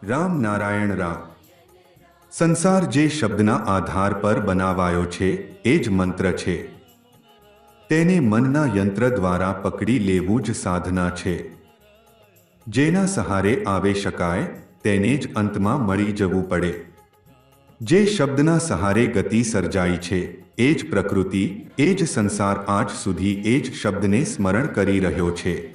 રામ નારાયણ રા. સંસાર જે શબ્દના આધાર પર બનાવાયો છે એ જ મંત્ર છે. તેને મનના યંત્ર દ્વારા પકડી લેવું જ સાધના છે. જેના સહારે આવે શકાય તેને જ અંતમાં મળી જવું પડે. જે શબ્દના સહારે ગતિ સર્જાઈ છે એ જ પ્રકૃતિ, એ જ સંસાર આજ સુધી એ જ શબ્દને સ્મરણ કરી રહ્યો છે.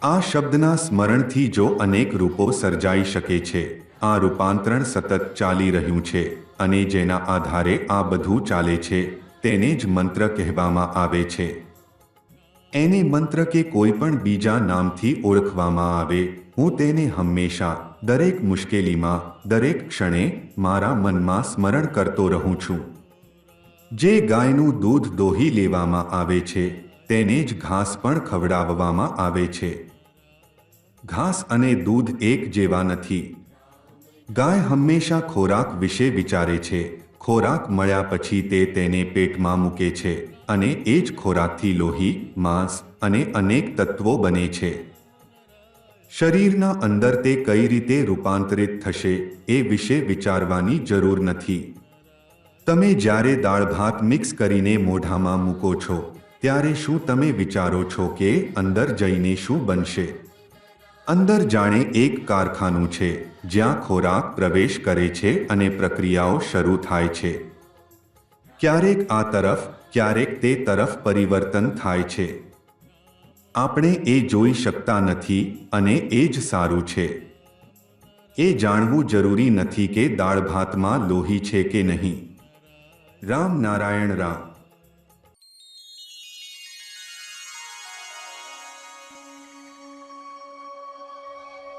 આ શબ્દના સ્મરણથી જો અનેક રૂપો સર્જાઈ શકે છે. આ રૂપાંતરણ સતત ચાલી રહ્યું છે અને જેના આધારે આ બધું ચાલે છે તેને જ મંત્ર કહેવામાં આવે છે. એને મંત્ર કે કોઈ પણ બીજા નામથી ઓળખવામાં આવે, હું તેને હંમેશા દરેક મુશ્કેલીમાં, દરેક ક્ષણે મારા મનમાં સ્મરણ કરતો રહું છું. જે ગાયનું દૂધ દોહી લેવામાં આવે છે તેને જ ઘાસ પણ ખવડાવવામાં આવે છે. ઘાસ અને દૂધ એક જેવા નથી. ગાય હંમેશા ખોરાક વિશે વિચારે છે. ખોરાક મળ્યા પછી તે તેને પેટમાં મૂકે છે અને એ જ ખોરાકથી લોહી, માંસ અને અનેક તત્વો બને છે. શરીરના અંદર તે કઈ રીતે રૂપાંતરિત થશે એ વિશે વિચારવાની જરૂર નથી. તમે જ્યારે દાળ ભાત મિક્સ કરીને મોઢામાં મૂકો છો ત્યારે શું તમે વિચારો છો કે અંદર જઈને શું બનશે? અંદર જાણે એક કારખાનું છે જ્યાં ખોરાક પ્રવેશ કરે છે અને પ્રક્રિયાઓ શરૂ થાય છે. ક્યારેક આ તરફ, ક્યારેક તે તરફ પરિવર્તન થાય છે. આપણે એ જોઈ શકતા નથી અને એ જ સારું છે. એ જાણવું જરૂરી નથી કે દાળ ભાતમાં લોહી છે કે નહીં. રામ નારાયણ રા.